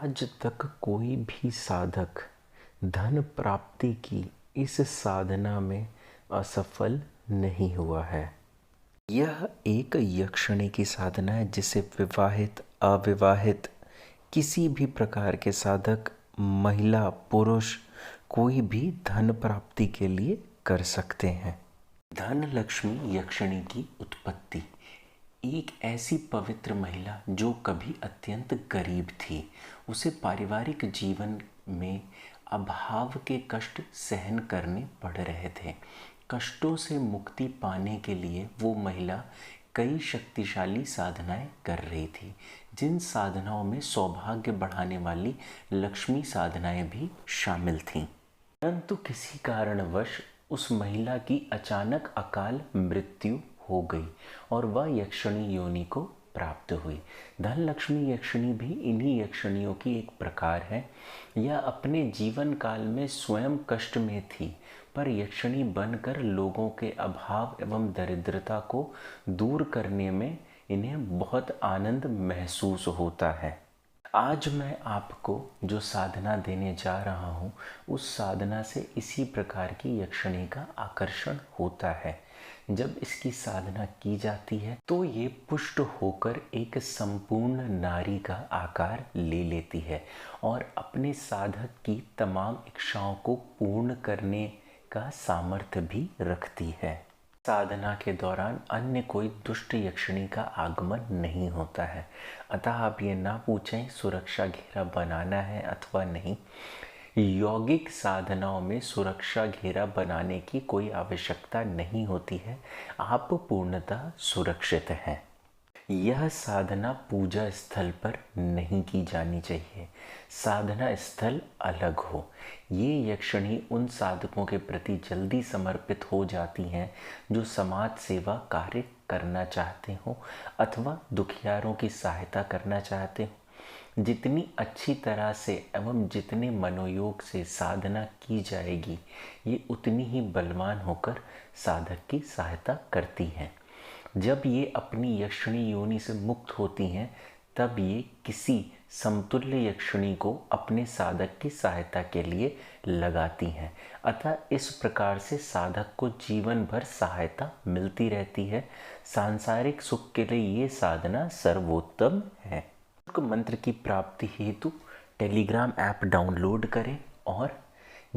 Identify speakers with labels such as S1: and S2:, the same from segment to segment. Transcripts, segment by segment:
S1: आज तक कोई भी साधक धन प्राप्ति की इस साधना में असफल नहीं हुआ है। यह एक यक्षिणी की साधना है जिसे विवाहित अविवाहित किसी भी प्रकार के साधक महिला पुरुष कोई भी धन प्राप्ति के लिए कर सकते हैं। धन लक्ष्मी यक्षिणी की उत्पत्ति एक ऐसी पवित्र महिला जो कभी अत्यंत गरीब थी, उसे पारिवारिक जीवन में अभाव के कष्ट सहन करने पड़ रहे थे। कष्टों से मुक्ति पाने के लिए वो महिला कई शक्तिशाली साधनाएं कर रही थी, जिन साधनाओं में सौभाग्य बढ़ाने वाली लक्ष्मी साधनाएं भी शामिल थीं। परंतु किसी कारणवश उस महिला की अचानक अकाल मृत्यु हो गई और वह यक्षिणी योनि को प्राप्त हुई। धन लक्ष्मी यक्षिणी भी इन्हीं यक्षिणियों की एक प्रकार है। यह अपने जीवन काल में स्वयं कष्ट में थी, पर यक्षिणी बनकर लोगों के अभाव एवं दरिद्रता को दूर करने में इन्हें बहुत आनंद महसूस होता है। आज मैं आपको जो साधना देने जा रहा हूँ, उस साधना से इसी प्रकार की यक्षिणी का आकर्षण होता है। जब इसकी साधना की जाती है तो ये पुष्ट होकर एक संपूर्ण नारी का आकार ले लेती है और अपने साधक की तमाम इच्छाओं को पूर्ण करने का सामर्थ्य भी रखती है। साधना के दौरान अन्य कोई दुष्ट यक्षिणी का आगमन नहीं होता है, अतः आप ये ना पूछें सुरक्षा घेरा बनाना है अथवा नहीं। यौगिक साधनाओं में सुरक्षा घेरा बनाने की कोई आवश्यकता नहीं होती है, आप पूर्णतः सुरक्षित हैं। यह साधना पूजा स्थल पर नहीं की जानी चाहिए, साधना स्थल अलग हो। ये यक्षिणी उन साधकों के प्रति जल्दी समर्पित हो जाती हैं जो समाज सेवा कार्य करना चाहते हो अथवा दुखियारों की सहायता करना चाहते हो। जितनी अच्छी तरह से एवं जितने मनोयोग से साधना की जाएगी, ये उतनी ही बलवान होकर साधक की सहायता करती हैं। जब ये अपनी यक्षिणी योनि से मुक्त होती हैं, तब ये किसी समतुल्य यक्षिणी को अपने साधक की सहायता के लिए लगाती हैं। अतः इस प्रकार से साधक को जीवन भर सहायता मिलती रहती है। सांसारिक सुख के लिए ये साधना सर्वोत्तम है। मंत्र की प्राप्ति हेतु टेलीग्राम ऐप डाउनलोड करें और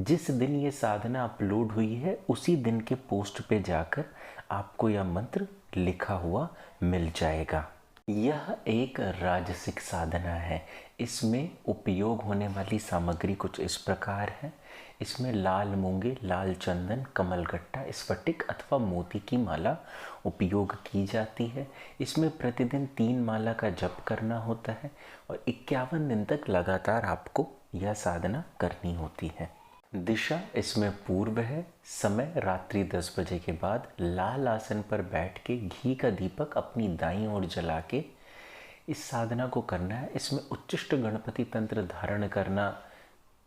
S1: जिस दिन ये साधना अपलोड हुई है उसी दिन के पोस्ट पे जाकर आपको यह मंत्र लिखा हुआ मिल जाएगा। यह एक राजसिक साधना है। इसमें उपयोग होने वाली सामग्री कुछ इस प्रकार है। इसमें लाल मूंगे, लाल चंदन, कमलगट्टा, स्फटिक अथवा मोती की माला उपयोग की जाती है। इसमें प्रतिदिन 3 माला का जप करना होता है और 51 दिन तक लगातार आपको यह साधना करनी होती है। दिशा इसमें पूर्व है। समय रात्रि 10 बजे के बाद लाल आसन पर बैठ के घी का दीपक अपनी दाईं ओर जला के इस साधना को करना है। इसमें उच्चिष्ट गणपति तंत्र धारण करना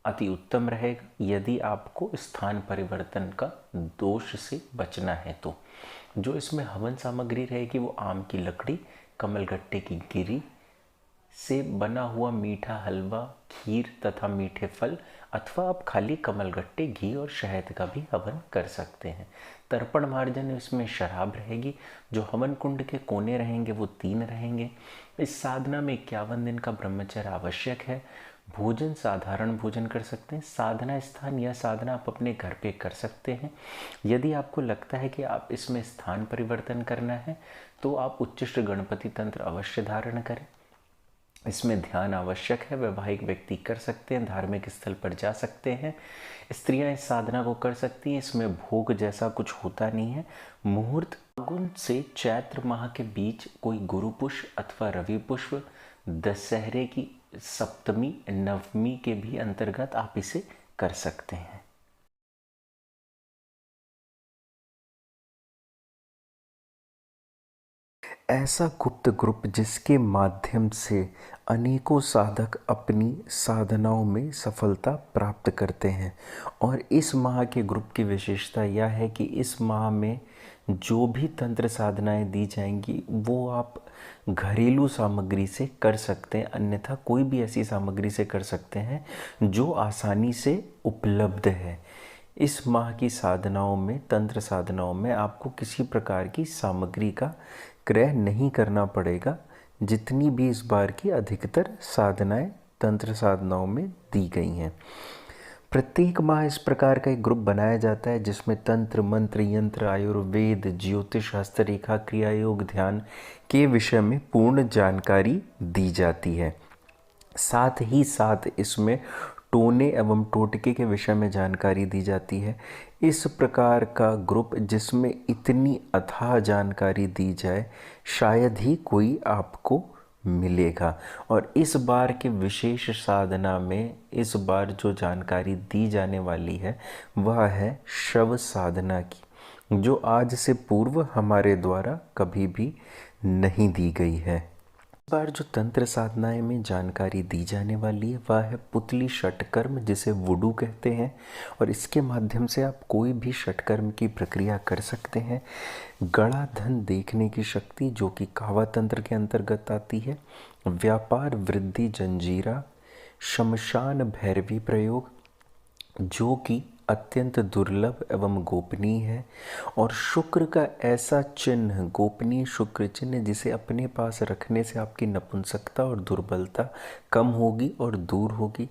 S1: अति उत्तम रहेगा यदि आपको स्थान परिवर्तन का दोष से बचना है तो। जो इसमें हवन सामग्री रहेगी वो आम की लकड़ी, कमलगट्टे की गिरी से बना हुआ मीठा हलवा, खीर तथा मीठे फल, अथवा आप खाली कमलगट्टे, घी और शहद का भी हवन कर सकते हैं। तर्पण मार्जन इसमें शराब रहेगी। जो हवन कुंड के कोने रहेंगे वो 3 रहेंगे। इस साधना में 51 दिन का ब्रह्मचर्य आवश्यक है। भोजन साधारण भोजन कर सकते हैं। साधना स्थान या साधना आप अपने घर पे कर सकते हैं। यदि आपको लगता है कि आप इसमें स्थान परिवर्तन करना है तो आप उच्चिष्ट गणपति तंत्र अवश्य धारण करें। इसमें ध्यान आवश्यक है। वैवाहिक व्यक्ति कर सकते हैं, धार्मिक स्थल पर जा सकते हैं, स्त्रियां इस साधना को कर सकती हैं। इसमें भोग जैसा कुछ होता नहीं है। मुहूर्त फागुन से चैत्र माह के बीच कोई गुरु पुष्प अथवा रवि पुष्प, दशहरे की सप्तमी नवमी के भी अंतर्गत आप इसे कर सकते हैं। ऐसा गुप्त ग्रुप जिसके माध्यम से अनेकों साधक अपनी साधनाओं में सफलता प्राप्त करते हैं। और इस माह के ग्रुप की विशेषता यह है कि इस माह में जो भी तंत्र साधनाएं दी जाएंगी वो आप घरेलू सामग्री से कर सकते हैं, अन्यथा कोई भी ऐसी सामग्री से कर सकते हैं जो आसानी से उपलब्ध है। इस माह की साधनाओं में, तंत्र साधनाओं में आपको किसी प्रकार की सामग्री का क्रय नहीं करना पड़ेगा। जितनी भी इस बार की अधिकतर साधनाएं तंत्र साधनाओं में दी गई हैं। प्रत्येक माह इस प्रकार का एक ग्रुप बनाया जाता है जिसमें तंत्र, मंत्र, यंत्र, आयुर्वेद, ज्योतिष, हस्तरेखा, क्रिया योग, ध्यान के विषय में पूर्ण जानकारी दी जाती है। साथ ही साथ इसमें टोने एवं टोटके के विषय में जानकारी दी जाती है। इस प्रकार का ग्रुप जिसमें इतनी अथाह जानकारी दी जाए शायद ही कोई आपको मिलेगा। और इस बार के विशेष साधना में इस बार जो जानकारी दी जाने वाली है वह है शव साधना की, जो आज से पूर्व हमारे द्वारा कभी भी नहीं दी गई है। इस बार जो तंत्र साधनाएं में जानकारी दी जाने वाली है वह है पुतली षटकर्म, जिसे वुडू कहते हैं, और इसके माध्यम से आप कोई भी षटकर्म की प्रक्रिया कर सकते हैं। गड़ा धन देखने की शक्ति, जो कि कावा तंत्र के अंतर्गत आती है। व्यापार वृद्धि जंजीरा, शमशान भैरवी प्रयोग, जो कि अत्यंत दुर्लभ एवं गोपनीय है। और शुक्र का ऐसा चिन्ह, गोपनीय शुक्र चिन्ह, जिसे अपने पास रखने से आपकी नपुंसकता और दुर्बलता कम होगी और दूर होगी।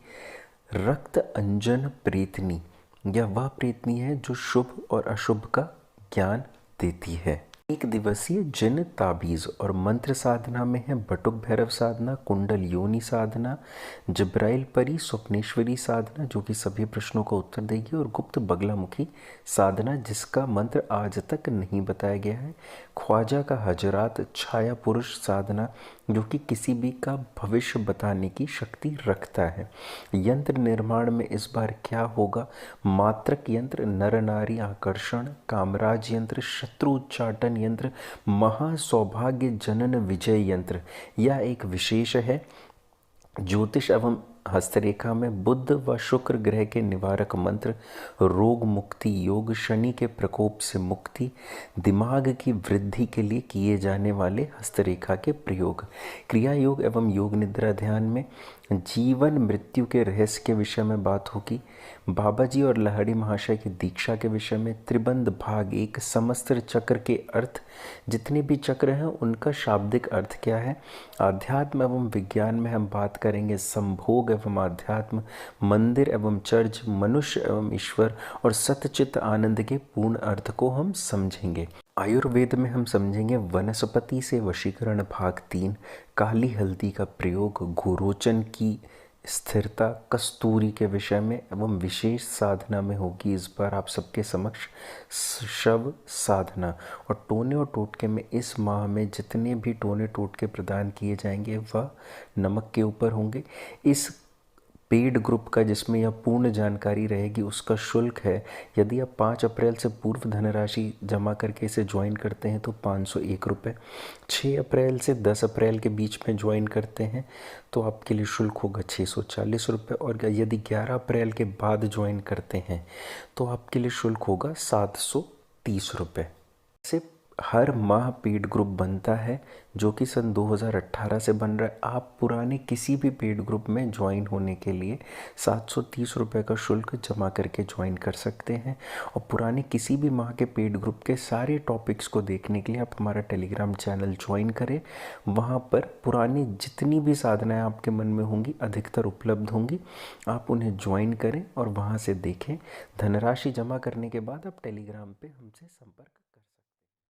S1: रक्त अंजन प्रेतनी, यह वह प्रेतनी है जो शुभ और अशुभ का ज्ञान देती है। एक दिवसीय जिन ताबीज़ और मंत्र साधना में है बटुक भैरव साधना, कुंडल योनि साधना, जिब्राइल परी, स्वप्नेश्वरी साधना, जो कि सभी प्रश्नों का उत्तर देगी, और गुप्त बगलामुखी साधना, जिसका मंत्र आज तक नहीं बताया गया है। ख्वाजा का हजरात छाया पुरुष साधना, जो कि किसी भी का भविष्य बताने की शक्ति रखता है। यंत्र निर्माण में इस बार क्या होगा? मात्रक यंत्र, नर नारी आकर्षण, कामराज यंत्र, शत्रु उच्चाटन यंत्र, महासौभाग्य जनन विजय यंत्र, यह एक विशेष है। ज्योतिष एवं हस्तरेखा में बुध व शुक्र ग्रह के निवारक मंत्र, रोग मुक्ति योग, शनि के प्रकोप से मुक्ति, दिमाग की वृद्धि के लिए किए जाने वाले हस्तरेखा के प्रयोग। क्रिया योग एवं योग निद्रा ध्यान में जीवन मृत्यु के रहस्य के विषय में बात होगी। बाबा जी और लहड़ी महाशय की दीक्षा के विषय में त्रिबंध भाग 1, समस्त्र चक्र के अर्थ, जितने भी चक्र हैं उनका शाब्दिक अर्थ क्या है। आध्यात्म एवं विज्ञान में हम बात करेंगे संभोग एवं आध्यात्म, मंदिर एवं चर्च, मनुष्य एवं ईश्वर, और सतचित आनंद के पूर्ण अर्थ को हम समझेंगे। आयुर्वेद में हम समझेंगे वनस्पति से वशीकरण भाग 3, काली हल्दी का प्रयोग, गोरोचन की स्थिरता, कस्तूरी के विषय में, एवं विशेष साधना में होगी इस बार आप सबके समक्ष शव साधना। और टोने और टोटके में इस माह में जितने भी टोने टोटके प्रदान किए जाएंगे वह नमक के ऊपर होंगे। इस पेड ग्रुप का, जिसमें यह पूर्ण जानकारी रहेगी, उसका शुल्क है, यदि आप 5 अप्रैल से पूर्व धनराशि जमा करके इसे ज्वाइन करते हैं तो 501 रुपये, 6 अप्रैल से 10 अप्रैल के बीच में ज्वाइन करते हैं तो आपके लिए शुल्क होगा 640 रुपये, और यदि 11 अप्रैल के बाद ज्वाइन करते हैं तो आपके लिए शुल्क होगा 730 रुपये। से हर माह पेड ग्रुप बनता है, जो कि सन 2018 से बन रहा है। आप पुराने किसी भी पेड ग्रुप में ज्वाइन होने के लिए 730 रुपये का शुल्क जमा करके ज्वाइन कर सकते हैं। और पुराने किसी भी माह के पेड ग्रुप के सारे टॉपिक्स को देखने के लिए आप हमारा टेलीग्राम चैनल ज्वाइन करें। वहाँ पर पुरानी जितनी भी साधनाएं आपके मन में होंगी अधिकतर उपलब्ध होंगी, आप उन्हें ज्वाइन करें और वहाँ से देखें। धनराशि जमा करने के बाद आप टेलीग्राम पर हमसे संपर्क